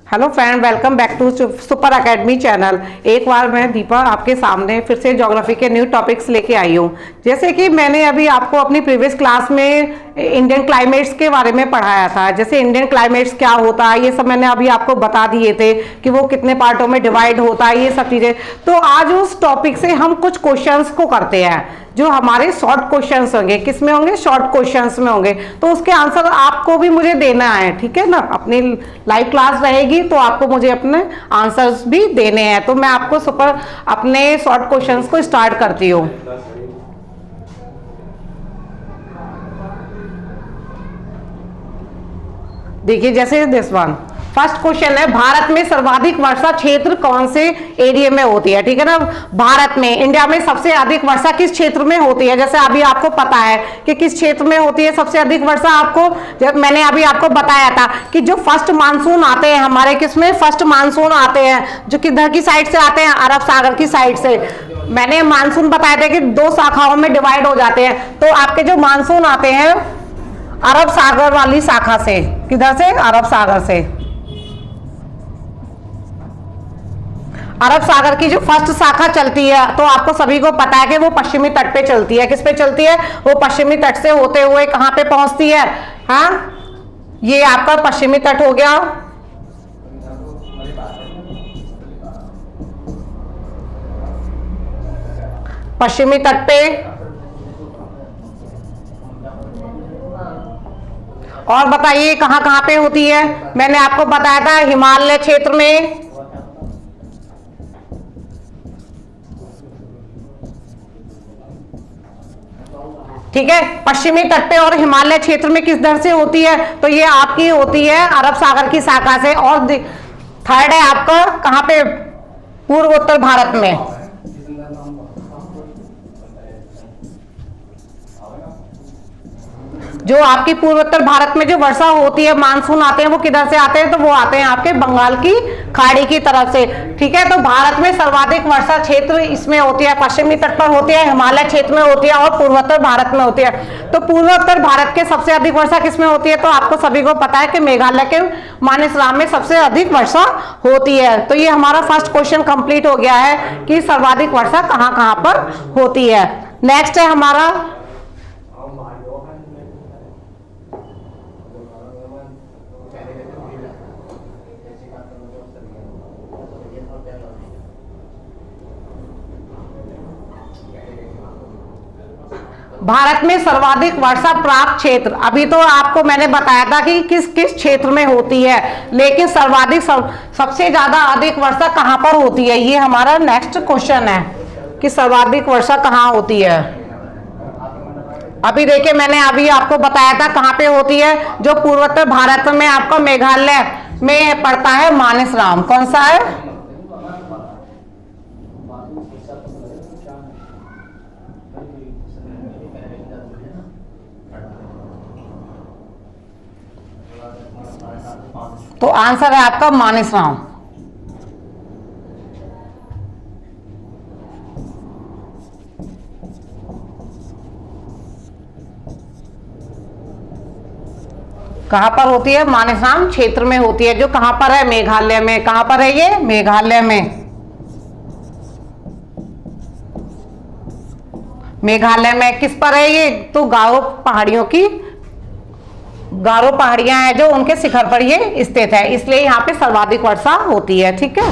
Hello friend, welcome back to super academy channel. एक बार मैं दीपा आपके सामने फिर से ज्योग्राफी के न्यू टॉपिक्स लेके आई हूँ। जैसे कि मैंने अभी आपको अपनी प्रीवियस क्लास में इंडियन क्लाइमेट्स के बारे में पढ़ाया था। जैसे इंडियन क्लाइमेट्स क्या होता है ये सब मैंने अभी आपको बता दिए थे कि वो कितने पार्टों में डिवाइड होता है, ये सब चीज़ें। तो आज उस टॉपिक से हम कुछ क्वेश्चंस को करते हैं जो हमारे शॉर्ट क्वेश्चंस होंगे। किस में होंगे? शॉर्ट क्वेश्चंस में होंगे। तो उसके आंसर आपको भी मुझे देना है, ठीक है ना। अपनी लाइव क्लास रहेगी तो आपको मुझे अपने आंसर्स भी देने हैं। तो मैं आपको अपने शॉर्ट क्वेश्चंस को स्टार्ट करती हूँ। देखिए, जैसे दिस वन फर्स्ट क्वेश्चन है, भारत में सर्वाधिक वर्षा क्षेत्र कौन से एरिया में होती है? ठीक है ना। भारत में, इंडिया में सबसे अधिक वर्षा किस क्षेत्र में होती है? जैसे अभी आपको पता है कि किस क्षेत्र में होती है सबसे अधिक वर्षा। आपको जब मैंने अभी आपको बताया था कि जो फर्स्ट मानसून आते हैं हमारे, किसमें फर्स्ट मानसून आते हैं, जो किधर की साइड से आते हैं? अरब सागर की साइड से। मैंने मानसून बताया था कि दो शाखाओं में डिवाइड हो जाते हैं। तो आपके जो मानसून आते हैं अरब सागर वाली शाखा से। किधर से? अरब सागर से। अरब सागर की जो फर्स्ट शाखा चलती है तो आपको सभी को पता है कि वो पश्चिमी तट पे चलती है। किस पे चलती है? वो पश्चिमी तट से होते हुए कहां पे पहुंचती है? हाँ, ये आपका पश्चिमी तट हो गया। पश्चिमी तट पे। और बताइए कहां कहां पे होती है? मैंने आपको बताया था हिमालय क्षेत्र में, ठीक है। पश्चिमी तट पे और हिमालय क्षेत्र में किस दर से होती है? तो ये आपकी होती है अरब सागर की शाखा से। और थर्ड है आपका कहां पे? पूर्व उत्तर भारत में। जो आपकी पूर्वोत्तर भारत में जो वर्षा होती है, मानसून आते हैं, वो किधर से आते हैं? तो वो आते हैं आपके बंगाल की खाड़ी की तरफ से, ठीक है। तो भारत में सर्वाधिक वर्षा क्षेत्र इसमें होती है, पश्चिमी तट पर होती है, हिमालय क्षेत्र में होती है और पूर्वोत्तर भारत में होती है। तो पूर्वोत्तर भारत के सबसे अधिक वर्षा किसमें होती है? तो आपको सभी को पता है कि मेघालय के मानेसराम में सबसे अधिक वर्षा होती है। तो ये हमारा फर्स्ट क्वेश्चन कंप्लीट हो गया है कि सर्वाधिक वर्षा कहाँ कहाँ पर होती है। नेक्स्ट है हमारा भारत में सर्वाधिक वर्षा प्राप्त क्षेत्र। अभी तो आपको मैंने बताया था कि किस किस क्षेत्र में होती है, लेकिन सर्वाधिक सबसे ज्यादा अधिक वर्षा कहां पर होती है? ये हमारा नेक्स्ट क्वेश्चन है कि सर्वाधिक वर्षा कहां होती है। अभी देखिए, मैंने अभी आपको बताया था कहां पे होती है। जो पूर्वोत्तर भारत में आपका मेघालय में पड़ता है मानेसराम। कौन सा है? तो आंसर है आपका मानेसराम। कहां पर होती है? मानेसराम क्षेत्र में होती है, जो कहां पर है? मेघालय में। कहां पर है ये? मेघालय में। मेघालय में किस पर है ये? तो गारो पहाड़ियों की, गारो पहाड़ियां हैं जो, उनके शिखर पर ये स्थित है, इसलिए यहाँ पे सर्वाधिक वर्षा होती है, ठीक है।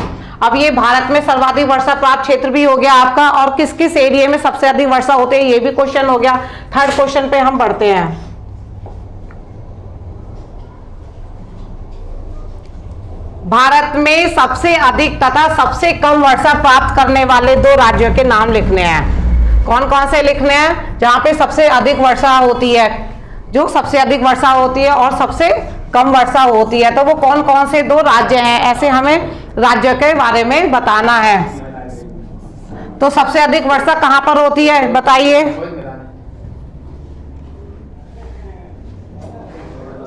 अब ये भारत में सर्वाधिक वर्षा प्राप्त क्षेत्र भी हो गया आपका, और किस किस एरिया में सबसे अधिक वर्षा होती है ये भी क्वेश्चन हो गया। थर्ड क्वेश्चन पे हम बढ़ते हैं। भारत में सबसे अधिक तथा सबसे कम वर्षा प्राप्त करने वाले दो राज्यों के नाम लिखने हैं। कौन कौन से लिखने हैं? जहां पे सबसे अधिक वर्षा होती है, जो सबसे अधिक वर्षा होती है और सबसे कम वर्षा होती है, तो वो कौन कौन से दो राज्य हैं? ऐसे हमें राज्यों के बारे में बताना है। तो सबसे अधिक वर्षा कहां पर होती है बताइए?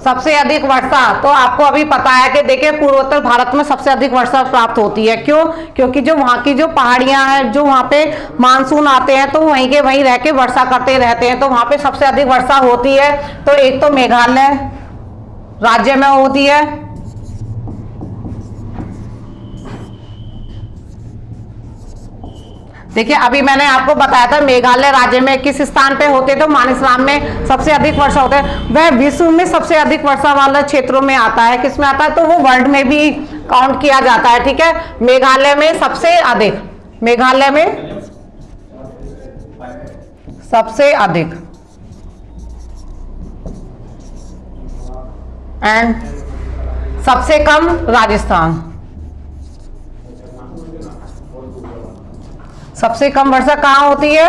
सबसे अधिक वर्षा तो आपको अभी पता है कि देखिए पूर्वोत्तर भारत में सबसे अधिक वर्षा प्राप्त होती है। क्यों? क्योंकि जो वहाँ की जो पहाड़ियां हैं, जो वहाँ पे मानसून आते हैं तो वहीं के वहीं रह के वर्षा करते रहते हैं, तो वहाँ पे सबसे अधिक वर्षा होती है। तो एक तो मेघालय राज्य में होती है, देखिए अभी मैंने आपको बताया था मेघालय राज्य में किस स्थान पे होते, तो मानसराम में सबसे अधिक वर्षा होता है। वह विश्व में सबसे अधिक वर्षा वाले क्षेत्रों में आता है। किस में आता है, तो वो वर्ल्ड में भी काउंट किया जाता है। ठीक है, मेघालय में सबसे अधिक, मेघालय में सबसे अधिक, एंड सबसे कम राजस्थान। सबसे कम वर्षा कहाँ होती है,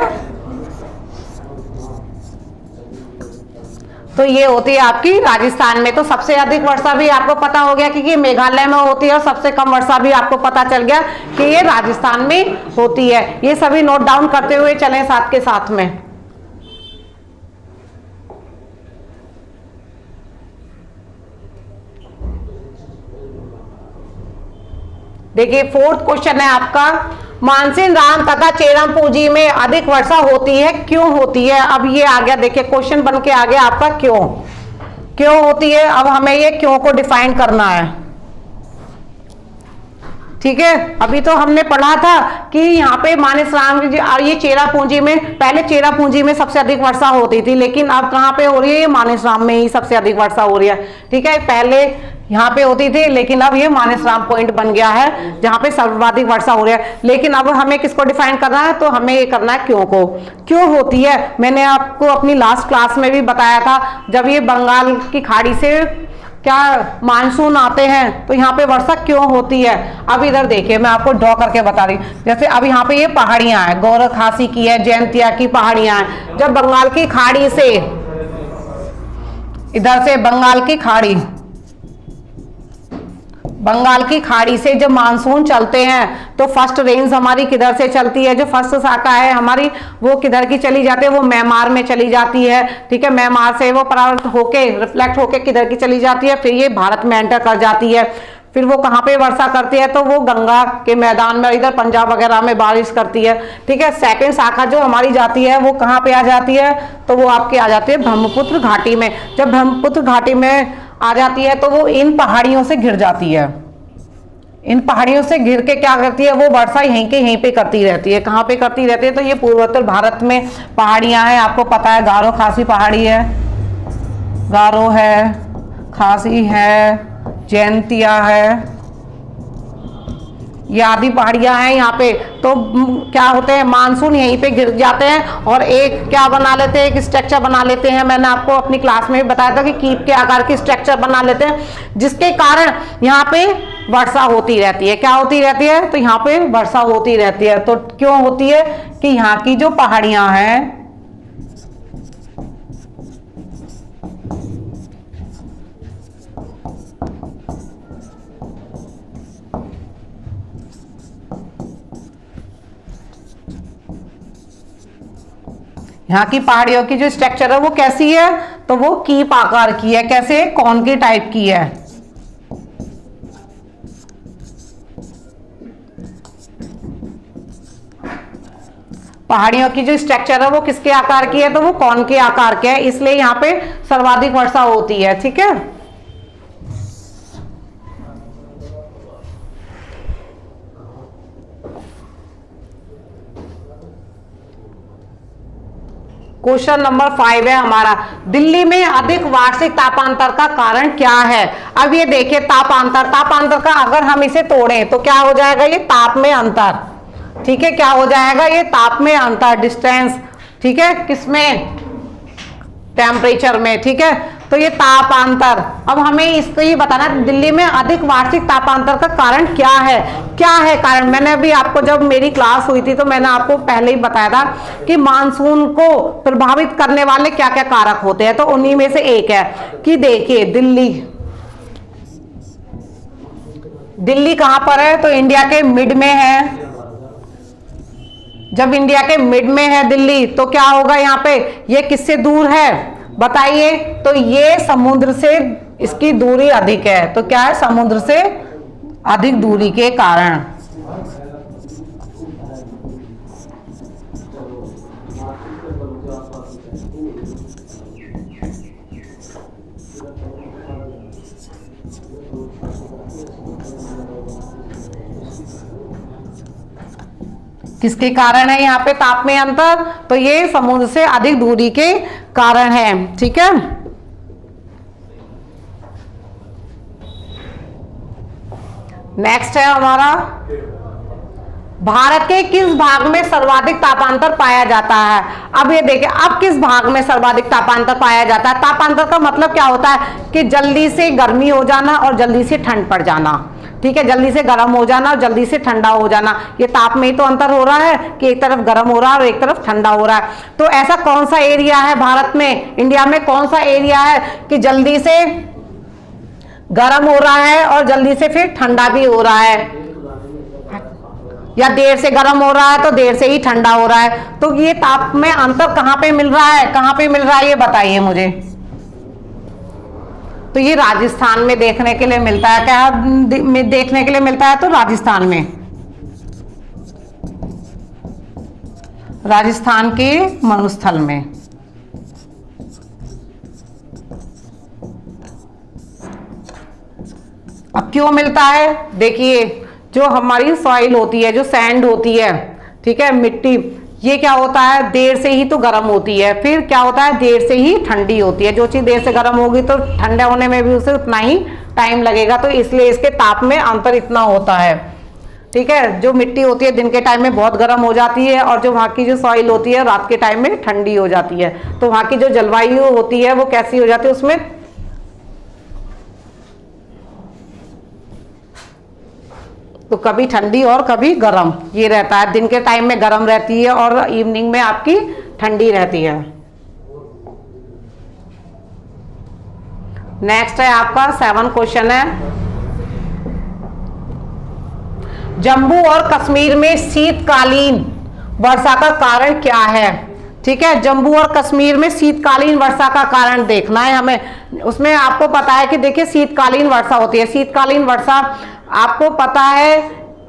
तो ये होती है आपकी राजस्थान में। तो सबसे अधिक वर्षा भी आपको पता हो गया कि मेघालय में होती है, और सबसे कम वर्षा भी आपको पता चल गया कि ये राजस्थान में होती है। ये सभी नोट डाउन करते हुए चलें साथ के साथ में। देखिए फोर्थ क्वेश्चन है आपका, मानसीन तथा चेराम पूंजी में अधिक वर्षा होती है, क्यों होती है। अब ये आ गया, देखिए क्वेश्चन बन के आ गया आपका क्यों होती है। अब हमें ये क्यों को डिफाइन करना है। ठीक है, अभी तो हमने पढ़ा था कि यहाँ पे मानसराम ये चेरा पूंजी में, पहले चेरा पूंजी में सबसे अधिक वर्षा होती थी, लेकिन अब कहाँ पे हो रही है, ये मानसराम में ही सबसे अधिक वर्षा हो रही है। ठीक है, पहले यहाँ पे होती थी, लेकिन अब ये मानसराम पॉइंट बन गया है जहाँ पे सर्वाधिक वर्षा हो रही है। लेकिन अब हमें किसको डिफाइन करना है, तो हमें ये करना है क्यों को। क्यों होती है, मैंने आपको अपनी लास्ट क्लास में भी बताया था, जब ये बंगाल की खाड़ी से क्या मानसून आते हैं तो यहाँ पे वर्षा क्यों होती है। अब इधर देखिए मैं आपको ड्रॉ करके बता रही हूँ। जैसे अब यहाँ पे ये पहाड़ियां हैं, गौरव खासी की है, जयंतिया की पहाड़ियां हैं। जब बंगाल की खाड़ी से, इधर से बंगाल की खाड़ी से जब मानसून चलते हैं तो फर्स्ट रेंज हमारी किधर से चलती है, जो फर्स्ट शाखा है हमारी वो किधर की चली जाती है, वो म्यांमार में चली जाती है। ठीक है, म्यांमार से वो परावर्तित होके रिफ्लेक्ट होके किधर की चली जाती है, फिर ये भारत में एंटर कर जाती है। फिर वो कहाँ पे वर्षा करती है, तो वो गंगा के मैदान में, इधर पंजाब वगैरह में बारिश करती है। ठीक है, सेकंड शाखा जो हमारी जाती है वो कहाँ पे आ जाती है, तो वो आपकी आ जाती है ब्रह्मपुत्र घाटी में। जब ब्रह्मपुत्र घाटी में आ जाती है तो वो इन पहाड़ियों से घिर जाती है। इन पहाड़ियों से घिर के क्या करती है, वो वर्षा यहीं पे करती रहती है। कहाँ पे करती रहती है, तो ये पूर्वोत्तर भारत में पहाड़ियां हैं, आपको पता है गारो खासी पहाड़ी है, गारो है, खासी है, जयंतिया है, ये आदि पहाड़ियां हैं यहाँ पे। तो क्या होते हैं, मानसून यहीं पे गिर जाते हैं और एक क्या बना लेते हैं, एक स्ट्रक्चर बना लेते हैं। मैंने आपको अपनी क्लास में भी बताया था कि कीप के आकार की स्ट्रक्चर बना लेते हैं, जिसके कारण यहाँ पे वर्षा होती रहती है। क्या होती रहती है, तो यहाँ पे वर्षा होती रहती है। तो क्यों होती है, कि यहाँ की जो पहाड़ियां हैं, यहाँ की पहाड़ियों की जो स्ट्रक्चर है वो कैसी है, तो वो कीप आकार की है। कैसे, कॉन की टाइप की है। पहाड़ियों की जो स्ट्रक्चर है वो किसके आकार की है, तो वो कॉन के आकार के है, इसलिए यहाँ पे सर्वाधिक वर्षा होती है। ठीक है, क्वेश्चन नंबर 5 है हमारा, दिल्ली में अधिक वार्षिक तापांतर का कारण क्या है। अब ये देखिए तापांतर का अगर हम इसे तोड़ें तो क्या हो जाएगा, ये ताप में अंतर। ठीक है, क्या हो जाएगा, ये ताप में अंतर, डिस्टेंस। ठीक है, किसमें, टेम्परेचर में। ठीक है, तो ये तापांतर। अब हमें इसको ये बताना, दिल्ली में अधिक वार्षिक तापांतर का कारण क्या है कारण। मैंने अभी आपको, जब मेरी क्लास हुई थी तो मैंने आपको पहले ही बताया था कि मानसून को प्रभावित करने वाले क्या क्या कारक होते हैं, तो उन्हीं में से एक है कि देखिए दिल्ली कहां पर है, तो इंडिया के मिड में है। जब इंडिया के मिड में है दिल्ली, तो क्या होगा यहाँ पे, ये किससे दूर है बताइए, तो ये समुद्र से इसकी दूरी अधिक है। तो क्या है, समुद्र से अधिक दूरी के कारण। किसके कारण है यहाँ पे ताप में अंतर? तो ये समुद्र से अधिक दूरी के कारण है। ठीक है, नेक्स्ट है हमारा, भारत के किस भाग में सर्वाधिक तापांतर पाया जाता है? अब ये देखिए, अब किस भाग में सर्वाधिक तापांतर पाया जाता है? तापांतर का मतलब क्या होता है कि जल्दी से गर्मी हो जाना और जल्दी से ठंड पड़ जाना। ठीक है, जल्दी से गर्म हो जाना और जल्दी से ठंडा हो जाना। ये ताप में ही तो अंतर हो रहा है कि एक तरफ गर्म हो रहा है और एक तरफ ठंडा हो रहा है। तो ऐसा कौन सा एरिया है भारत में, इंडिया में कौन सा एरिया है कि जल्दी से गर्म हो रहा है और जल्दी से फिर ठंडा भी हो रहा है, या देर से गर्म हो रहा है तो देर से ही ठंडा हो रहा है? तो ये ताप में अंतर कहां पे मिल रहा है, कहां पे मिल रहा है, ये बताइए मुझे। तो ये राजस्थान में देखने के लिए मिलता है। क्या देखने के लिए मिलता है? तो राजस्थान में, राजस्थान के मरुस्थल में। अब क्यों मिलता है? देखिए, जो हमारी सॉइल होती है, जो सैंड होती है, ठीक है, मिट्टी, ये क्या होता है, देर से ही तो गर्म होती है, फिर क्या होता है, देर से ही ठंडी होती है। जो चीज देर से गर्म होगी तो ठंडे होने में भी उसे उतना ही टाइम लगेगा, तो इसलिए इसके ताप में अंतर इतना होता है। ठीक है, जो मिट्टी होती है दिन के टाइम में बहुत गर्म हो जाती है और जो वहाँ की जो सॉइल होती है रात के टाइम में ठंडी हो जाती है। तो वहाँ की जो जलवायु होती है वो कैसी हो जाती है, उसमें तो कभी ठंडी और कभी गर्म ये रहता है। दिन के टाइम में गर्म रहती है और इवनिंग में आपकी ठंडी रहती है। नेक्स्ट है आपका 7 क्वेश्चन है, जम्मू और कश्मीर में शीतकालीन वर्षा का कारण क्या है? ठीक है, जम्मू और कश्मीर में शीतकालीन वर्षा का कारण देखना है हमें। उसमें आपको पता है कि देखिए शीतकालीन वर्षा होती है। शीतकालीन वर्षा आपको पता है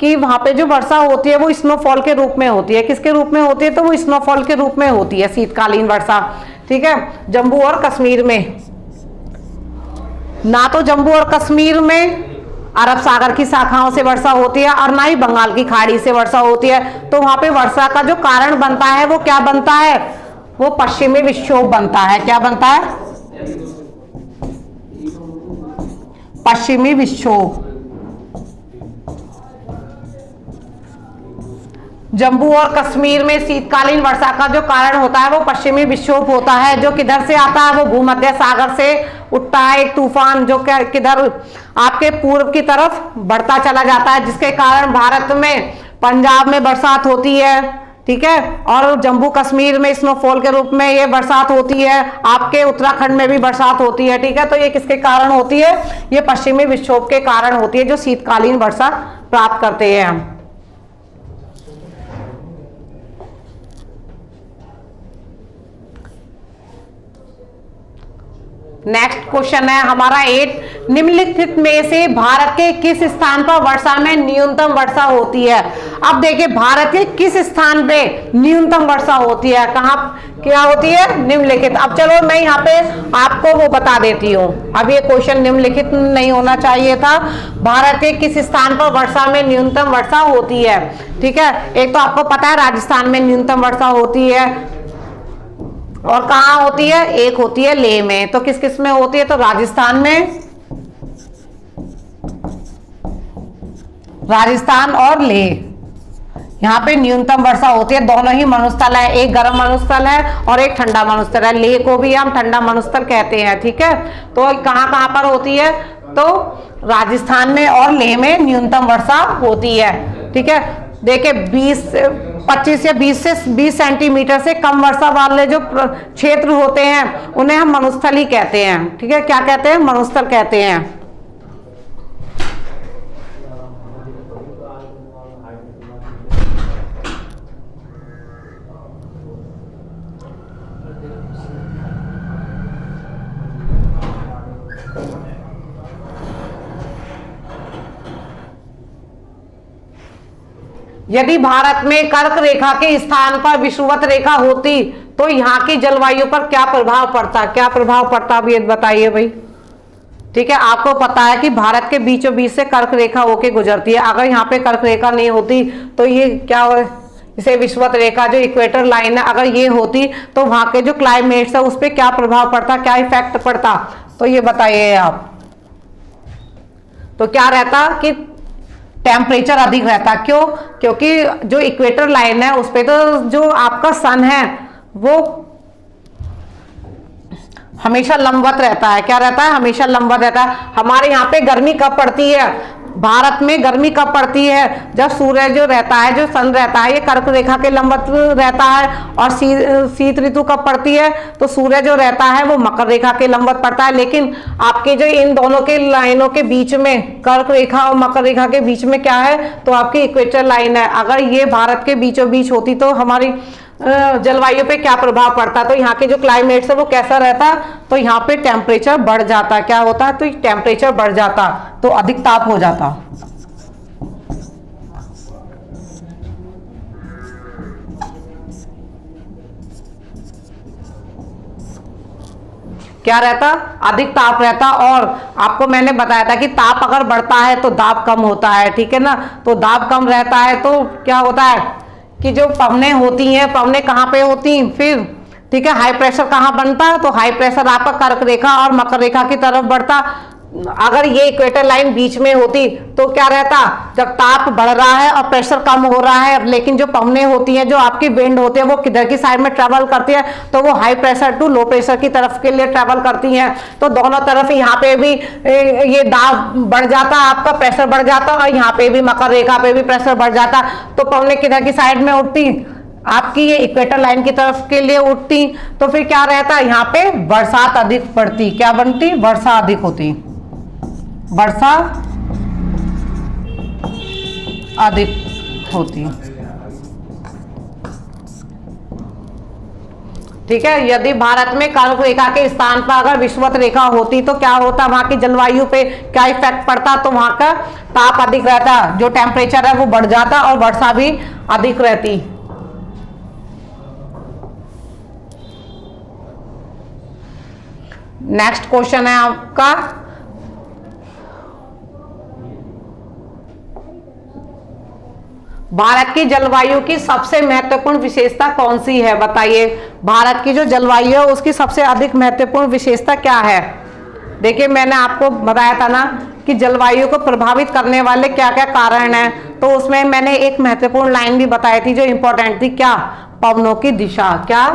कि वहां पे जो वर्षा होती है वो स्नोफॉल के रूप में होती है। किसके रूप में होती है? तो वो स्नोफॉल के रूप में होती है शीतकालीन वर्षा। ठीक है, जम्मू और कश्मीर में ना तो जम्मू और कश्मीर में अरब सागर की शाखाओं से वर्षा होती है और ना ही बंगाल की खाड़ी से वर्षा होती है। तो वहां पे वर्षा का जो कारण बनता है वो क्या बनता है? वो पश्चिमी विक्षोभ बनता है। क्या बनता है? पश्चिमी विक्षोभ। जम्मू और कश्मीर में शीतकालीन वर्षा का जो कारण होता है वो पश्चिमी विक्षोभ होता है, जो किधर से आता है? वो भूमध्य सागर से उठता है एक तूफान, जो किधर आपके पूर्व की तरफ बढ़ता चला जाता है, जिसके कारण भारत में पंजाब में बरसात होती है। ठीक है, और जम्मू कश्मीर में स्नोफॉल के रूप में ये बरसात होती है। आपके उत्तराखंड में भी बरसात होती है। ठीक है, तो ये किसके कारण होती है? ये पश्चिमी विक्षोभ के कारण होती है, जो शीतकालीन वर्षा प्राप्त करते हैं हम। नेक्स्ट क्वेश्चन है हमारा 8, निम्नलिखित में से भारत के किस स्थान पर वर्षा में न्यूनतम वर्षा होती है? अब देखिए, भारत के किस स्थान पे न्यूनतम वर्षा होती है? कहाँ क्या होती है? निम्नलिखित। अब चलो मैं यहाँ पे आपको वो बता देती हूँ। अब ये क्वेश्चन निम्नलिखित नहीं होना चाहिए था। भारत के किस स्थान पर वर्षा में न्यूनतम वर्षा होती है? ठीक है, एक तो आपको पता है राजस्थान में न्यूनतम वर्षा होती है, और कहाँ होती है? एक होती है लेह में। तो किस किस में होती है? तो राजस्थान में, राजस्थान और लेह, यहाँ पे न्यूनतम वर्षा होती है। दोनों ही मरुस्थल है, एक गर्म मरुस्थल है और एक ठंडा मरुस्थल है। लेह को भी हम ठंडा मरुस्थल कहते हैं। ठीक है, तो कहाँ कहाँ पर होती है? तो राजस्थान में और लेह में न्यूनतम वर्षा होती है। ठीक है, देखिए 25 या 20 सेंटीमीटर से कम वर्षा वाले जो क्षेत्र होते हैं उन्हें हम मरुस्थल ही कहते हैं। ठीक है, क्या कहते हैं? मरुस्थल कहते हैं। यदि भारत में कर्क रेखा के स्थान पर विषुवत रेखा होती तो यहाँ की जलवायु पर क्या प्रभाव पड़ता? क्या प्रभाव पड़ता, अब ये बताइए भाई। ठीक है, आपको पता है कि भारत के बीचों बीच से कर्क रेखा होके गुजरती है। अगर यहाँ पे कर्क रेखा नहीं होती तो ये क्या जैसे विषुवत रेखा जो इक्वेटर लाइन है, अगर ये होती तो वहां के जो क्लाइमेट्स है उस पर क्या प्रभाव पड़ता, क्या इफेक्ट पड़ता, तो ये बताइए आप। तो क्या रहता कि टेम्परेचर अधिक रहता। क्यों? क्योंकि जो इक्वेटर लाइन है उस पे तो जो आपका सन है वो हमेशा लंबवत रहता है। क्या रहता है? हमेशा लंबवत रहता है। हमारे यहाँ पे गर्मी कब पड़ती है, भारत में गर्मी कब पड़ती है, जब सूर्य जो रहता है, जो सन रहता है, ये कर्क रेखा के लंबवत रहता है। और शीत ऋतु कब पड़ती है, तो सूर्य जो रहता है वो मकर रेखा के लंबवत पड़ता है। लेकिन आपके जो इन दोनों के लाइनों के बीच में, कर्क रेखा और मकर रेखा के बीच में क्या है, तो आपकी इक्वेटर लाइन है। अगर ये भारत के बीचों बीच होती तो हमारी जलवायु पे क्या प्रभाव पड़ता, तो यहाँ के जो क्लाइमेट है वो कैसा रहता, तो यहाँ पे टेम्परेचर बढ़ जाता। क्या होता है, तो टेम्परेचर बढ़ जाता, तो अधिक ताप हो जाता। क्या रहता, अधिक ताप रहता। और आपको मैंने बताया था कि ताप अगर बढ़ता है तो दाब कम होता है, ठीक है ना। तो दाब कम रहता है तो क्या होता है कि जो पवनें होती हैं, पवनें कहाँ पे होती हैं फिर, ठीक है, हाई प्रेशर कहाँ बनता है, तो हाई प्रेशर आपका कर्क रेखा और मकर रेखा की तरफ बढ़ता। अगर ये इक्वेटर लाइन बीच में होती तो क्या रहता, जब ताप बढ़ रहा है और प्रेशर कम हो रहा है, लेकिन जो पवनें होती हैं, जो आपकी विंड होती है, वो किधर की साइड में ट्रेवल करती है, तो वो high pressure to low pressure की तरफ के लिए ट्रेवल करती हैं। तो दोनों तरफ यहाँ पे भी ये दाब बढ़ जाता, आपका प्रेशर बढ़ जाता, और यहाँ पे भी मकर रेखा पे भी प्रेशर बढ़ जाता। तो पवनें किधर की साइड में उठती, आपकी ये इक्वेटर लाइन की तरफ के लिए उठती। तो फिर क्या रहता, यहाँ पे बरसात अधिक पड़ती। क्या बनती, वर्षा अधिक होती, वर्षा अधिक होती। ठीक है। यदि भारत में कर्क रेखा के स्थान पर अगर विषुवत रेखा होती तो क्या होता, वहां की जलवायु पे क्या इफेक्ट पड़ता, तो वहां का ताप अधिक रहता, जो टेम्परेचर है वो बढ़ जाता और वर्षा भी अधिक रहती। नेक्स्ट क्वेश्चन है आपका, भारत की जलवायु की सबसे महत्वपूर्ण विशेषता कौन सी है, बताइए। भारत की जो जलवायु है उसकी सबसे अधिक महत्वपूर्ण विशेषता क्या है। देखिए मैंने आपको बताया था ना कि जलवायु को प्रभावित करने वाले क्या क्या कारण हैं, तो उसमें मैंने एक महत्वपूर्ण लाइन भी बताई थी जो इंपॉर्टेंट थी। क्या, पवनों की दिशा। क्या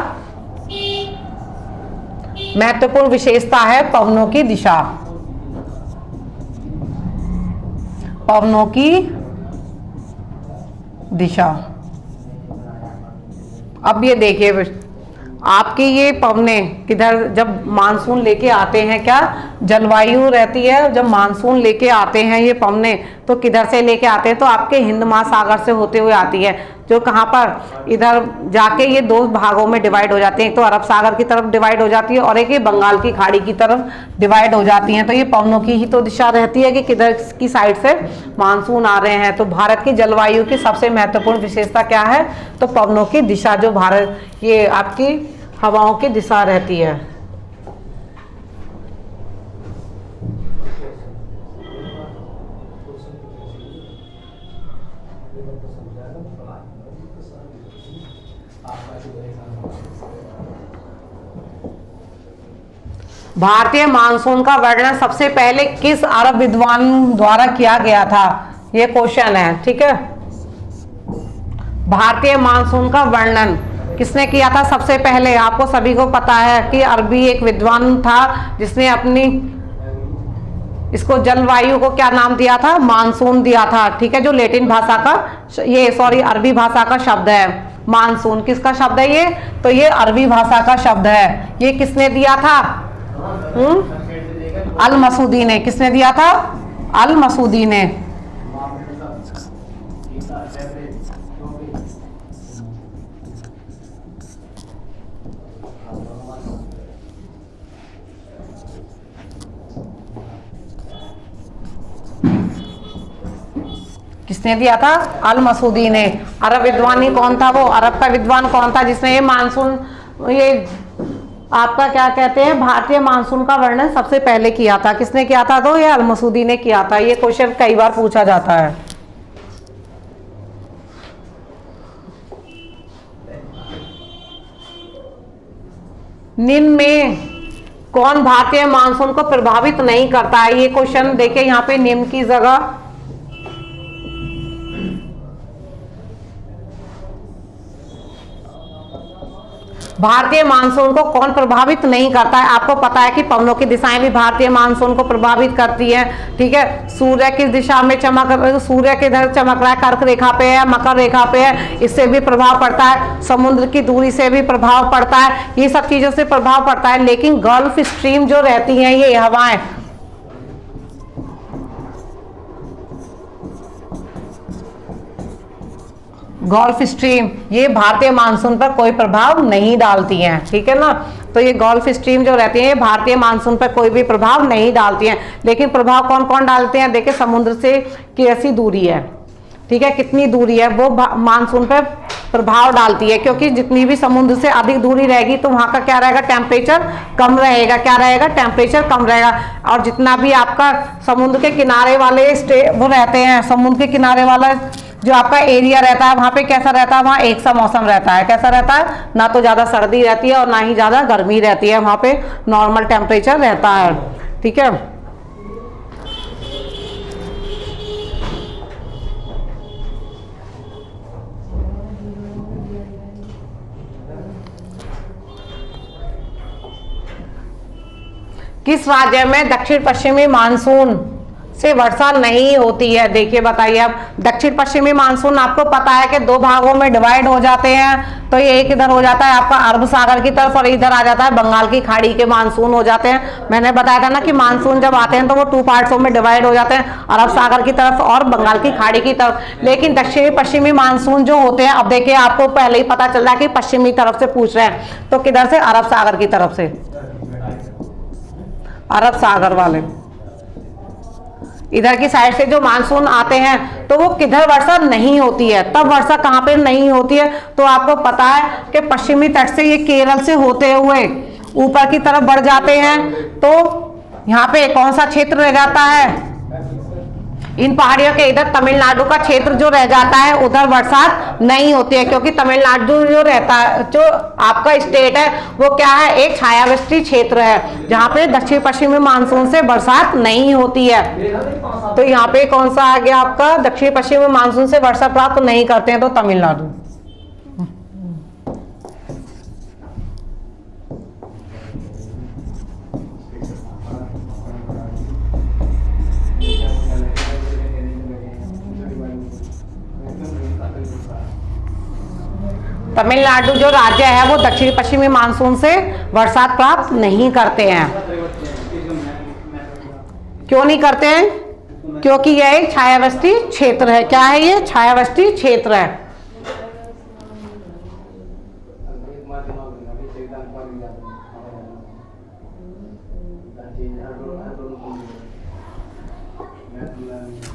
महत्वपूर्ण विशेषता है, पवनों की दिशा, पवनों की दिशा। अब ये देखिए आपकी ये पवनें किधर, जब मानसून लेके आते हैं, क्या जलवायु रहती है, जब मानसून लेके आते हैं ये पवनें, तो किधर से लेके आते हैं, तो आपके हिंद महासागर से होते हुए आती है, जो कहाँ पर, इधर जाके ये दो भागों में डिवाइड हो जाते हैं। एक तो अरब सागर की तरफ डिवाइड हो जाती है और एक ये बंगाल की खाड़ी की तरफ डिवाइड हो जाती हैं। तो ये पवनों की ही तो दिशा रहती है कि किधर की साइड से मानसून आ रहे हैं। तो भारत की जलवायु की सबसे महत्वपूर्ण विशेषता क्या है, तो पवनों की दिशा, जो भारत ये आपकी हवाओं की दिशा रहती है। भारतीय मानसून का वर्णन सबसे पहले किस अरब विद्वान द्वारा किया गया था, यह क्वेश्चन है। ठीक है, भारतीय मानसून का वर्णन किसने किया था सबसे पहले, आपको सभी को पता है कि अरबी एक विद्वान था जिसने अपनी इसको जलवायु को क्या नाम दिया था, मानसून दिया था। ठीक है, जो लैटिन भाषा का, ये सॉरी अरबी भाषा का शब्द है। मानसून किसका शब्द है ये, तो ये अरबी भाषा का शब्द है। ये किसने दिया था, अल मसूदी ने। किसने दिया था, अल मसूदी ने। किसने दिया था, अल मसूदी ने। अरब विद्वान ही कौन था, वो अरब का विद्वान कौन था जिसने ये मानसून, ये आपका क्या कहते हैं, भारतीय मानसून का वर्णन सबसे पहले किया था। किसने किया था, तो ये अल मसूदी ने किया था। ये क्वेश्चन कई बार पूछा जाता है। निम्न में कौन भारतीय मानसून को प्रभावित नहीं करता है? ये क्वेश्चन देखिए यहाँ पे निम्न की जगह भारतीय मानसून को कौन प्रभावित नहीं करता है? आपको पता है कि पवनों की दिशाएं भी भारतीय मानसून को प्रभावित करती है। ठीक है, सूर्य किस दिशा में सूर्य किधर चमक रहा है? कर्क रेखा पे है, मकर रेखा पे है, इससे भी प्रभाव पड़ता है। समुद्र की दूरी से भी प्रभाव पड़ता है, ये सब चीजों से प्रभाव पड़ता है। लेकिन गल्फ स्ट्रीम जो रहती है ये हवाएं, गल्फ स्ट्रीम, ये भारतीय मानसून पर कोई प्रभाव नहीं डालती हैं। ठीक है ना, तो ये गल्फ स्ट्रीम जो रहती है भारतीय मानसून पर कोई भी प्रभाव नहीं डालती हैं। लेकिन प्रभाव कौन कौन डालते हैं? देखिए, समुद्र से कैसी दूरी है, ठीक है, कितनी दूरी है, वो मानसून पर प्रभाव डालती है। क्योंकि जितनी भी समुद्र से अधिक दूरी रहेगी तो वहाँ का क्या रहेगा? टेम्परेचर कम रहेगा। क्या रहेगा? टेम्परेचर कम रहेगा। और जितना भी आपका समुद्र के किनारे वाले वो रहते हैं, समुद्र के किनारे वाला जो आपका एरिया रहता है, वहाँ पे कैसा रहता है? वहाँ एक सा मौसम रहता है। कैसा रहता है? ना तो ज़्यादा सर्दी रहती है और ना ही ज़्यादा गर्मी रहती है। वहाँ पे नॉर्मल टेम्परेचर रहता है। ठीक है, किस राज्य में दक्षिण पश्चिमी मानसून से वर्षा नहीं होती है? देखिए, बताइए आप। दक्षिण पश्चिमी मानसून आपको पता है कि दो भागों में डिवाइड हो जाते हैं। तो ये एक इधर हो जाता है आपका अरब सागर की तरफ और इधर आ जाता है बंगाल की खाड़ी के मानसून हो जाते हैं। मैंने बताया था ना कि मानसून जब आते हैं तो वो 2 पार्ट्सों में डिवाइड हो जाते हैं, अरब सागर की तरफ और बंगाल की खाड़ी की तरफ। लेकिन दक्षिणी पश्चिमी मानसून जो होते हैं, अब देखिए आपको पहले ही पता चल रहा है कि पश्चिमी तरफ से पूछ रहे हैं, तो किधर से? अरब सागर की तरफ से, अरब सागर वाले इधर की साइड से जो मानसून आते हैं तो वो किधर वर्षा नहीं होती है। तब वर्षा कहाँ पे नहीं होती है? तो आपको पता है कि पश्चिमी तट से ये केरल से होते हुए ऊपर की तरफ बढ़ जाते हैं। तो यहाँ पे कौन सा क्षेत्र रह जाता है? इन पहाड़ियों के इधर तमिलनाडु का क्षेत्र जो रह जाता है, उधर बरसात नहीं होती है। क्योंकि तमिलनाडु जो रहता है, जो आपका स्टेट है, वो क्या है? एक छायावृष्टि क्षेत्र है जहाँ पे दक्षिण पश्चिमी मानसून से बरसात नहीं होती है। तो यहाँ पे कौन सा आ गया आपका? दक्षिण पश्चिमी मानसून से वर्षा प्राप्त नहीं करते हैं, तो तमिलनाडु। तमिलनाडु जो राज्य है वो दक्षिण पश्चिमी मानसून से बरसात प्राप्त नहीं करते हैं। क्यों नहीं करते हैं? क्योंकि यह एक छायावृष्टि क्षेत्र है। क्या है ये? छायावृष्टि क्षेत्र है।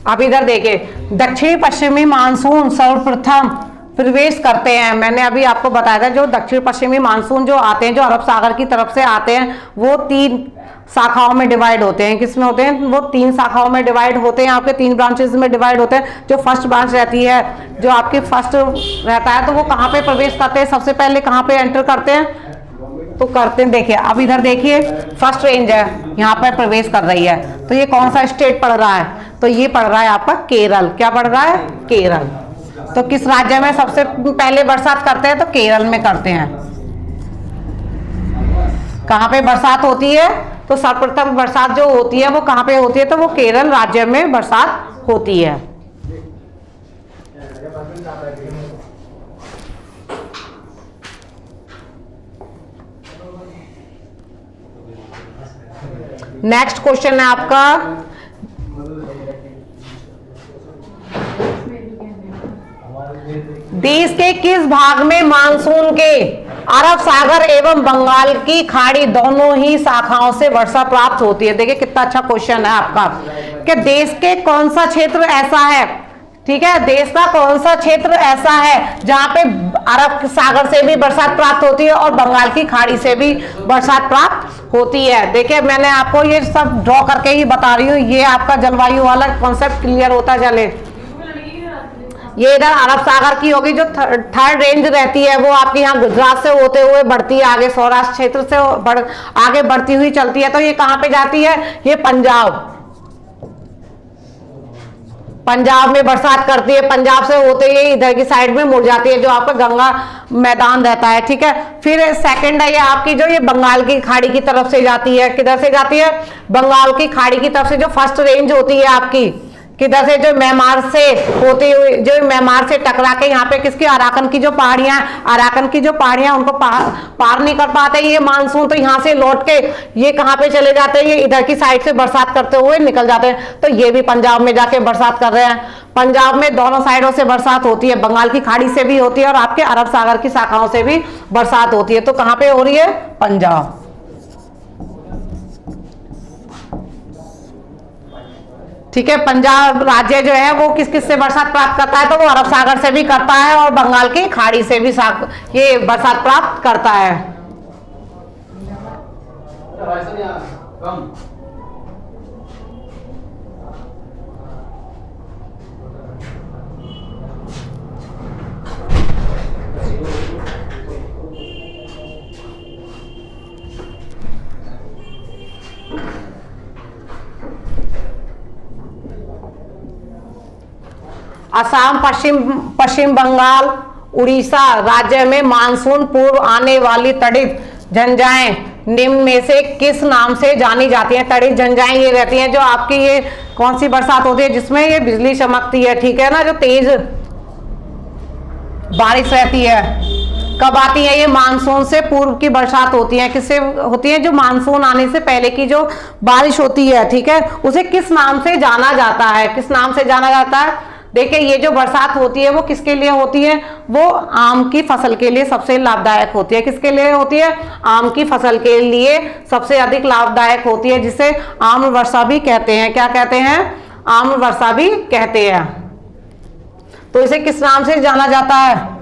अब इधर देखिए, दक्षिण पश्चिमी मानसून सर्वप्रथम प्रवेश करते हैं। मैंने अभी आपको बताया था, जो दक्षिण पश्चिमी मानसून जो आते हैं, जो अरब सागर की तरफ से आते हैं, वो 3 शाखाओं में डिवाइड होते हैं। किसमें होते हैं? वो 3 शाखाओं में डिवाइड होते हैं, आपके 3 ब्रांचेस में डिवाइड होते हैं। जो फर्स्ट ब्रांच रहती है, जो आपकी फर्स्ट रहता है, तो वो कहाँ पे प्रवेश करते हैं? सबसे पहले कहाँ पे एंटर करते हैं? तो करते हैं, देखिए अब इधर देखिए, फर्स्ट रेंज है, यहाँ पर प्रवेश कर रही है। तो ये कौन सा स्टेट पड़ रहा है? तो ये पड़ रहा है आपका केरल। क्या पड़ रहा है? केरल। तो किस राज्य में सबसे पहले बरसात करते हैं? तो केरल में करते हैं। कहाँ पे बरसात होती है? तो सर्वप्रथम बरसात जो होती है वो कहाँ पे होती है? तो वो केरल राज्य में बरसात होती है। नेक्स्ट क्वेश्चन है आपका, देश के किस भाग में मानसून के अरब सागर एवं बंगाल की खाड़ी दोनों ही शाखाओं से वर्षा प्राप्त होती है? देखिए कितना अच्छा क्वेश्चन है आपका, कि देश के कौन सा क्षेत्र ऐसा है, ठीक है, देश का कौन सा क्षेत्र ऐसा है जहां पे अरब सागर से भी बरसात प्राप्त होती है और बंगाल की खाड़ी से भी बरसात प्राप्त होती है। देखिए मैंने आपको ये सब ड्रॉ करके ही बता रही हूँ, ये आपका जलवायु वाला कॉन्सेप्ट क्लियर होता चले। ये इधर अरब सागर की होगी, जो थर्ड रेंज रहती है वो आपके यहाँ गुजरात से होते हुए बढ़ती है आगे, सौराष्ट्र क्षेत्र से आगे बढ़ती हुई चलती है। तो ये कहाँ पे जाती है, ये पंजाब में बरसात करती है। पंजाब से होते ही इधर की साइड में मुड़ जाती है, जो आपका गंगा मैदान रहता है, ठीक है। फिर सेकंड है ये आपकी, जो ये बंगाल की खाड़ी की तरफ से जाती है। किधर से जाती है, बंगाल की खाड़ी की तरफ से। जो फर्स्ट रेंज होती है आपकी किधर से, जो म्यांमार से होती हुई, जो म्यांमार से टकरा के यहाँ पे किसकी, अराकन की जो पहाड़ियां उनको पार नहीं कर पाते ये मानसून, तो यहाँ से लौट के ये कहाँ पे चले जाते हैं, ये इधर की साइड से बरसात करते हुए निकल जाते हैं। तो ये भी पंजाब में जाके बरसात कर रहे हैं। पंजाब में दोनों साइडों से बरसात होती है, बंगाल की खाड़ी से भी होती है और आपके अरब सागर की शाखाओं से भी बरसात होती है। तो कहाँ पे हो रही है, पंजाब। ठीक है, पंजाब राज्य जो है वो किस किस से बरसात प्राप्त करता है, तो वो अरब सागर से भी करता है और बंगाल की खाड़ी से भी ये बरसात प्राप्त करता है। असम, पश्चिम बंगाल, उड़ीसा राज्य में मानसून पूर्व आने वाली तड़ित झंझाएं निम्न में से किस नाम से जानी जाती हैं। तड़ित झंझाएं ये रहती हैं जो आपकी, ये कौन सी बरसात होती है जिसमें ये बिजली चमकती है, ठीक है ना, जो तेज बारिश रहती है। कब आती है, ये मानसून से पूर्व की बरसात होती है। किससे होती है, जो मानसून आने से पहले की जो बारिश होती है, ठीक है, उसे किस नाम से जाना जाता है, किस नाम से जाना जाता है। देखिए ये जो बरसात होती है वो किसके लिए होती है, वो आम की फसल के लिए सबसे लाभदायक होती है। किसके लिए होती है, आम की फसल के लिए सबसे अधिक लाभदायक होती है, जिसे आम वर्षा भी कहते हैं। क्या कहते हैं, आम वर्षा भी कहते हैं। तो इसे किस नाम से जाना जाता है,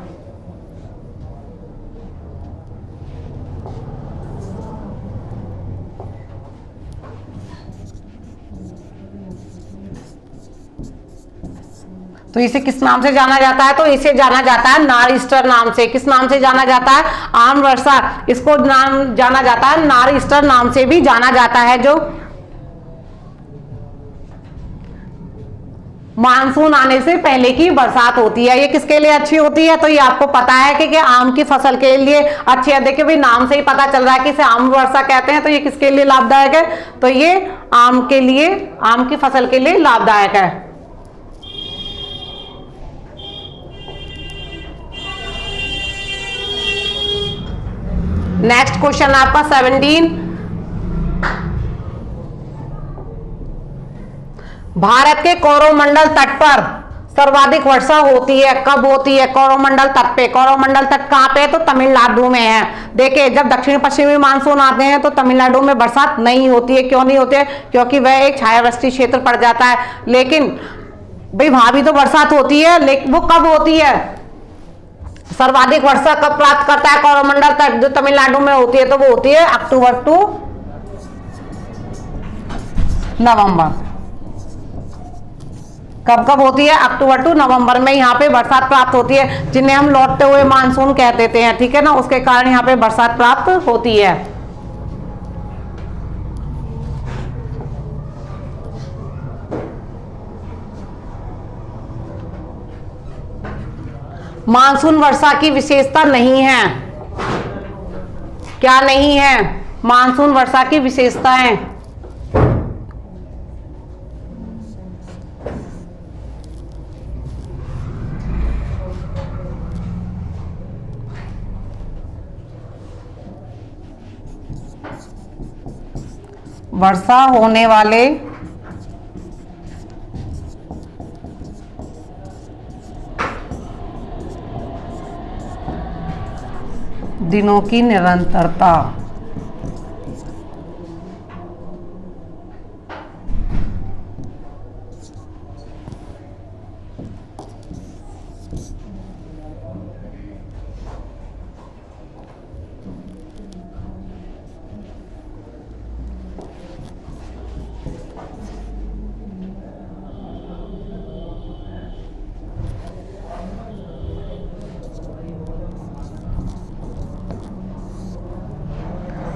तो इसे किस नाम से जाना जाता है, तो इसे जाना जाता है नार ईस्टर नाम से। किस नाम से जाना जाता है, आम वर्षा, इसको नाम जाना जाता है नार ईस्टर नाम से भी जाना जाता है। जो मानसून आने से पहले की बरसात होती है, ये किसके लिए अच्छी होती है, तो ये आपको पता है कि आम की फसल के लिए अच्छी है। देखिए भाई नाम से ही पता चल रहा है कि इसे आम वर्षा कहते हैं, तो ये किसके लिए लाभदायक है, तो ये आम के लिए, आम की फसल के लिए लाभदायक है। नेक्स्ट क्वेश्चन आपका 17, भारत के कोरोमंडल तट पर सर्वाधिक वर्षा होती है, कब होती है, कोरोमंडल तट पे। कोरोमंडल तट कहाँ पे है, तो तमिलनाडु में है। देखिए जब दक्षिण पश्चिमी मानसून आते हैं तो तमिलनाडु में बरसात नहीं होती है। क्यों नहीं होती है, क्योंकि वह एक छायावृष्टि क्षेत्र पड़ जाता है। लेकिन भाई वहां भी तो बरसात होती है, लेकिन वो कब होती है, सर्वाधिक वर्षा कब प्राप्त करता है कोरोमंडल तट, जो तमिलनाडु में होती है, तो वो होती है अक्टूबर टू नवंबर। कब कब होती है, अक्टूबर टू नवंबर में यहाँ पे बरसात प्राप्त होती है, जिन्हें हम लौटते हुए मानसून कह देते हैं, ठीक है ना। उसके कारण यहाँ पे बरसात प्राप्त होती है। मानसून वर्षा की विशेषता नहीं है, क्या नहीं है, मानसून वर्षा की विशेषताएं। वर्षा होने वाले दिनों की निरंतरता।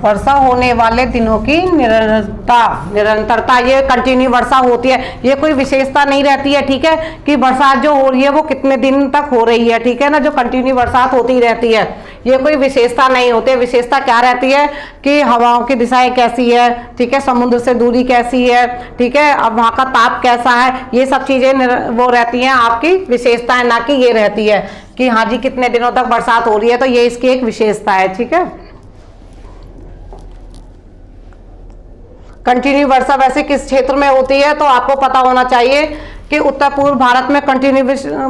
वर्षा होने वाले दिनों की निरंतरता, ये कंटिन्यू वर्षा होती है, ये कोई विशेषता नहीं रहती है, ठीक है, कि बरसात जो हो रही है वो कितने दिन तक हो रही है, ठीक है ना, जो कंटिन्यू बरसात होती रहती है, ये कोई विशेषता नहीं होती है। विशेषता क्या रहती है कि हवाओं की दिशाएं कैसी है, ठीक है, समुद्र से दूरी कैसी है, ठीक है, अब वहाँ का ताप कैसा है, ये सब चीजें वो रहती हैं आपकी विशेषताएं, ना कि ये रहती है कि हाँ जी कितने दिनों तक बरसात हो रही है, तो ये इसकी एक विशेषता है, ठीक है। कंटिन्यू वर्षा वैसे किस क्षेत्र में होती है, तो आपको पता होना चाहिए कि उत्तर पूर्व भारत में कंटिन्यू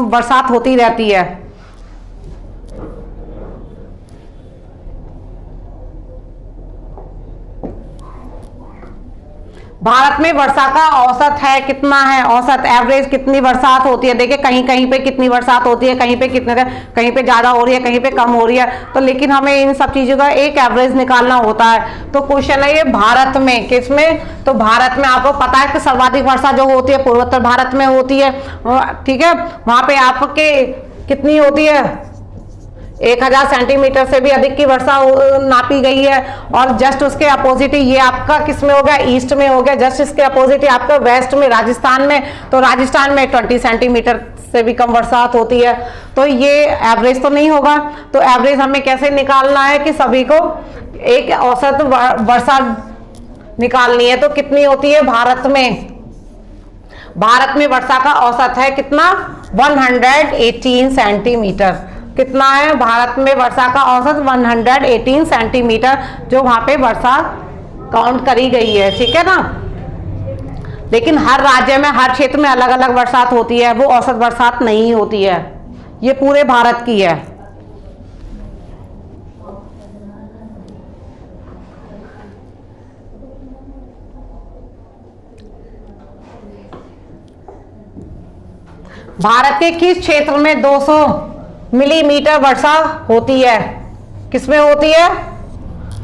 बरसात होती रहती है। भारत में वर्षा का औसत है कितना है, औसत एवरेज कितनी बरसात होती है। देखिए कहीं कहीं पे कितनी बरसात होती है, कहीं पे कितने, कहीं पे ज्यादा हो रही है, कहीं पे कम हो रही है, तो लेकिन हमें इन सब चीजों का एक एवरेज निकालना होता है। तो क्वेश्चन है ये भारत में, किसमें, तो भारत में आपको पता है कि सर्वाधिक वर्षा जो होती है पूर्वोत्तर भारत में होती है, ठीक है, वहां पे आपके कितनी होती है 1000 सेंटीमीटर से भी अधिक की वर्षा नापी गई है। और जस्ट उसके अपोजिट ये आपका किस में हो गया, ईस्ट में हो गया, जस्ट इसके अपोजिट आपका वेस्ट में राजस्थान में, तो राजस्थान में 20 सेंटीमीटर से भी कम बरसात होती है। तो ये एवरेज तो नहीं होगा, तो एवरेज हमें कैसे निकालना है कि सभी को एक औसत वर्षा निकालनी है। तो कितनी होती है भारत में, भारत में वर्षा का औसत है कितना 118 सेंटीमीटर, कितना है भारत में वर्षा का औसत 118 सेंटीमीटर, जो वहां पे वर्षा काउंट करी गई है, ठीक है ना। लेकिन हर राज्य में हर क्षेत्र में अलग अलग बरसात होती है, वो औसत बरसात नहीं होती है, ये पूरे भारत की है। भारत के किस क्षेत्र में 200 मिलीमीटर वर्षा होती है, किसमें होती है,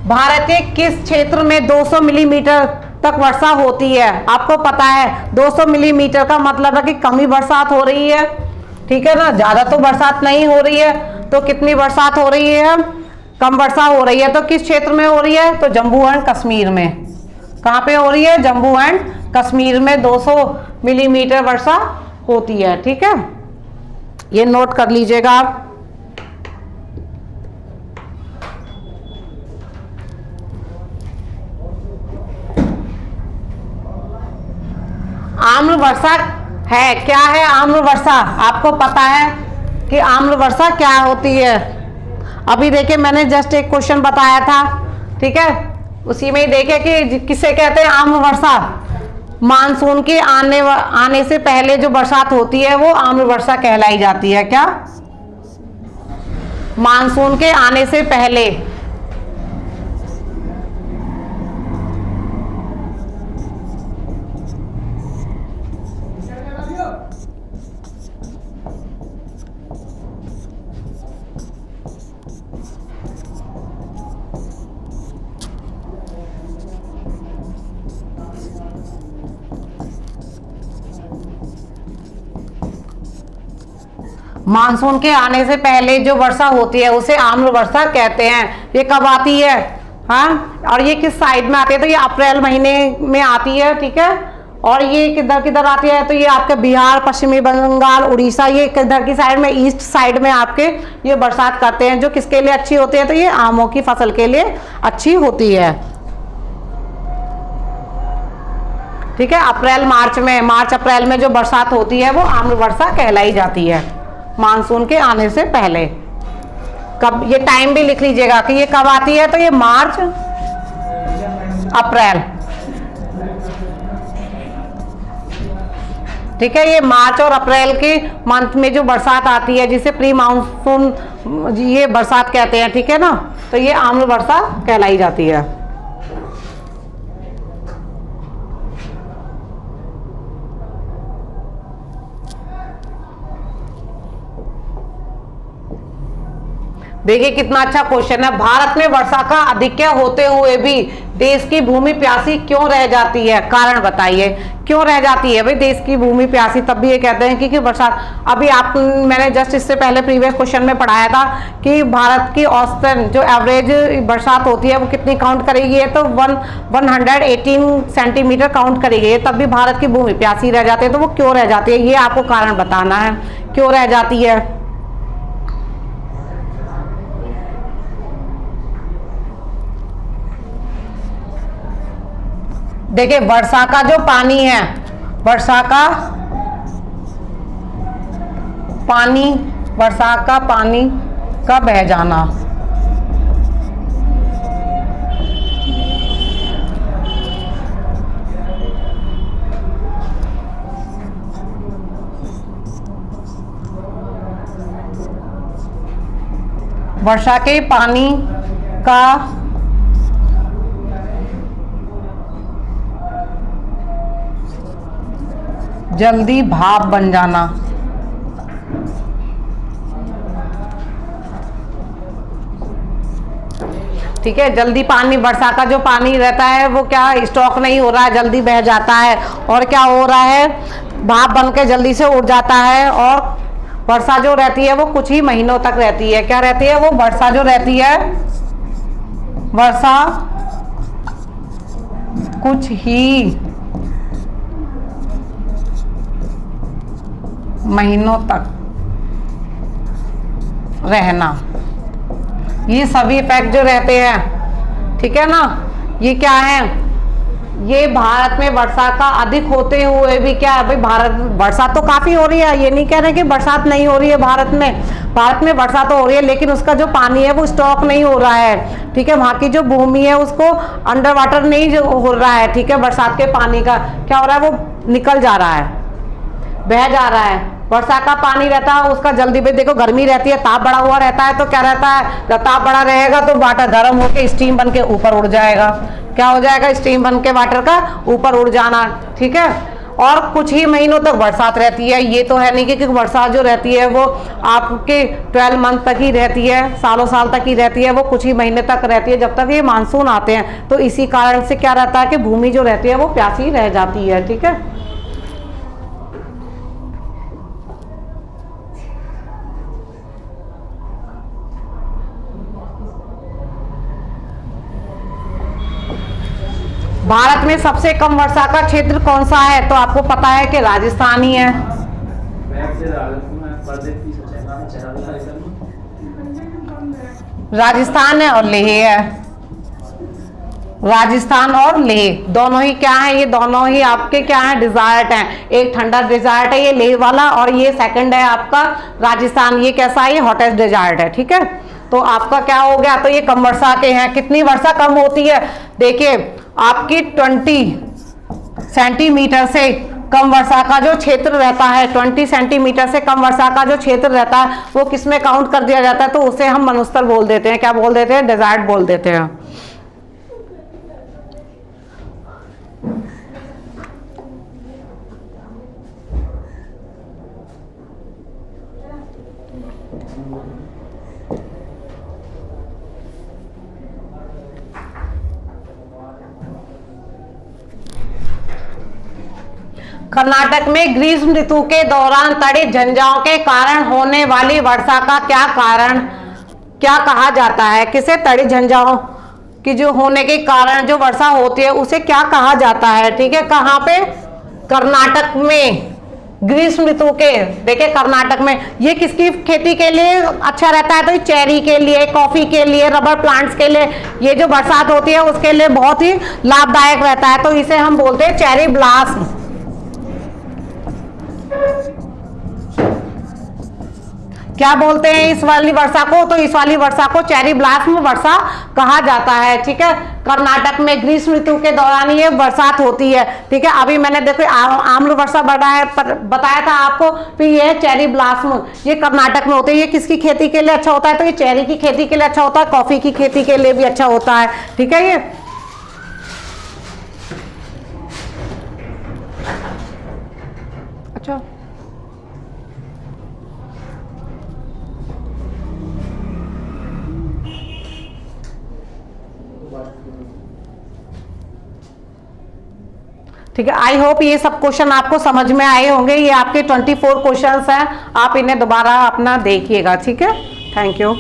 भारत के किस क्षेत्र में 200 मिलीमीटर तक वर्षा होती है। आपको पता है 200 मिलीमीटर का मतलब है कि कम ही बरसात हो रही है, ठीक है ना, ज्यादा तो बरसात नहीं हो रही है। तो कितनी बरसात हो रही है, कम वर्षा हो रही है। तो किस क्षेत्र में हो रही है, तो जम्मू एंड कश्मीर में। कहाँ पे हो रही है, जम्मू एंड कश्मीर में 200 मिलीमीटर वर्षा होती है, ठीक है, ये नोट कर लीजिएगा आप। आम्ल वर्षा है, क्या है आम्ल वर्षा, आपको पता है कि आम्ल वर्षा क्या होती है। अभी देखिए मैंने जस्ट एक क्वेश्चन बताया था, ठीक है, उसी में ही देखे कि किसे कहते हैं आम्ल वर्षा, मानसून के आने से पहले जो बरसात होती है वो आम्ल वर्षा कहलाई जाती है। क्या, मानसून के आने से पहले, मानसून के आने से पहले जो वर्षा होती है उसे आम्ल वर्षा कहते हैं। ये कब आती है, हाँ, और ये किस साइड में आती है, तो ये अप्रैल महीने में आती है, ठीक है। और ये किधर किधर आती है, तो ये आपके बिहार, पश्चिमी बंगाल, उड़ीसा, ये किधर की साइड में, ईस्ट साइड में आपके ये बरसात करते हैं, जो किसके लिए अच्छी होती है, तो ये आमों की फसल के लिए अच्छी होती है, ठीक है। अप्रैल मार्च में, मार्च अप्रैल में जो बरसात होती है वो आम्ल वर्षा कहलाई जाती है, मानसून के आने से पहले। कब, ये टाइम भी लिख लीजिएगा कि ये कब आती है, तो ये मार्च अप्रैल, ठीक है। ये मार्च और अप्रैल के मंथ में जो बरसात आती है जिसे प्री मानसून ये बरसात कहते हैं, ठीक है ना, तो ये आम्ल वर्षा कहलाई जाती है। देखिए कितना अच्छा क्वेश्चन है, भारत में वर्षा का अधिक्य होते हुए भी देश की भूमि प्यासी क्यों रह जाती है, कारण बताइए। क्यों रह जाती है भाई देश की भूमि प्यासी? तब भी ये कहते हैं कि बरसात, अभी आप, मैंने जस्ट इससे पहले प्रीवियस क्वेश्चन में पढ़ाया था कि भारत की औसतन जो एवरेज बरसात होती है वो कितनी काउंट करेगी है, तो 118 सेंटीमीटर काउंट करेगी है, तब भी भारत की भूमि प्यासी रह जाती है। तो वो क्यों रह जाती है, ये आपको कारण बताना है क्यों रह जाती है। देखिए वर्षा का जो पानी है, वर्षा का पानी, वर्षा का पानी का बह जाना, वर्षा के पानी का जल्दी भाप बन जाना, ठीक है। जल्दी पानी, वर्षा का जो पानी रहता है वो क्या स्टॉक नहीं हो रहा है, जल्दी बह जाता है, और क्या हो रहा है, भाप बन के जल्दी से उड़ जाता है। और वर्षा जो रहती है वो कुछ ही महीनों तक रहती है। क्या रहती है वो? वर्षा जो रहती है, वर्षा कुछ ही महीनों तक रहना, ये सभी इफेक्ट जो रहते हैं, ठीक है ना, ये क्या है, ये भारत में वर्षा का अधिक होते हुए भी क्या है भाई, भारत बरसात तो काफी हो रही है, ये नहीं कह रहे कि बरसात नहीं हो रही है भारत में। भारत में वर्षा तो हो रही है, लेकिन उसका जो पानी है वो स्टॉक नहीं हो रहा है, ठीक है। वहाँ की जो भूमि है उसको अंडर वाटर नहीं हो रहा है, ठीक है। बरसात के पानी का क्या हो रहा है, वो निकल जा रहा है, बह जा रहा है। वर्षा का पानी रहता है उसका जल्दी भी, देखो गर्मी रहती है, ताप बढ़ा हुआ रहता है, तो क्या रहता है, जब ताप बढ़ा रहेगा तो वाटर गर्म होकर स्टीम बन के ऊपर उड़ जाएगा। क्या हो जाएगा? स्टीम बन के वाटर का ऊपर उड़ जाना, ठीक है। और कुछ ही महीनों तक बरसात रहती है, ये तो है नहीं कि बरसात जो रहती है वो आपके 12 मंथ तक ही रहती है, सालों साल तक ही रहती है, वो कुछ ही महीने तक रहती है जब तक ये मानसून आते हैं। तो इसी कारण से क्या रहता है कि भूमि जो रहती है वो प्यासी रह जाती है, ठीक है। भारत में सबसे कम वर्षा का क्षेत्र कौन सा है? तो आपको पता है कि राजस्थान ही है। राजस्थान है और लेह है। राजस्थान और लेह दोनों ही क्या है, ये दोनों ही आपके क्या है, डिजार्ट हैं। एक ठंडा डिजार्ट है ये लेह वाला, और ये सेकंड है आपका राजस्थान, ये कैसा है, ये हॉटेस्ट डिजार्ट है, ठीक है। तो आपका क्या हो गया, तो ये कम वर्षा के हैं। कितनी वर्षा कम होती है? देखिए आपकी 20 सेंटीमीटर से कम वर्षा का जो क्षेत्र रहता है, 20 सेंटीमीटर से कम वर्षा का जो क्षेत्र रहता है वो किसमें काउंट कर दिया जाता है? तो उसे हम मरुस्थल बोल देते हैं। क्या बोल देते हैं? डेजर्ट बोल देते हैं। कर्नाटक में ग्रीष्म ऋतु के दौरान तड़ित झंझाओं के कारण होने वाली वर्षा का क्या कारण, क्या कहा जाता है? किसे तड़ित झंझाओं की जो होने के कारण जो वर्षा होती है उसे क्या कहा जाता है, ठीक है। कहाँ पे? कर्नाटक में ग्रीष्म ऋतु के। देखिए कर्नाटक में ये किसकी खेती के लिए अच्छा रहता है? तो चेरी के लिए, कॉफी के लिए, रबर प्लांट्स के लिए ये जो बरसात होती है उसके लिए बहुत ही लाभदायक रहता है। तो इसे हम बोलते हैं चेरी ब्लास्म। क्या बोलते हैं इस वाली वर्षा को? तो इस वाली वर्षा को चेरी ब्लास्म वर्षा कहा जाता है, ठीक है। कर्नाटक में ग्रीष्म ऋतु के दौरान ये बरसात होती है, ठीक है। अभी मैंने देखो आम्ल वर्षा बताया था आपको, फिर ये चेरी ब्लास्म ये कर्नाटक में होते हैं। ये किसकी खेती के लिए अच्छा होता है? तो ये चेरी की खेती के लिए अच्छा होता है, कॉफी की खेती के लिए भी अच्छा होता है, ठीक है। ये अच्छा ठीक है, आई होप ये सब क्वेश्चन आपको समझ में आए होंगे। ये आपके 24 क्वेश्चंस हैं, आप इन्हें दोबारा अपना देखिएगा। ठीक है, थैंक यू।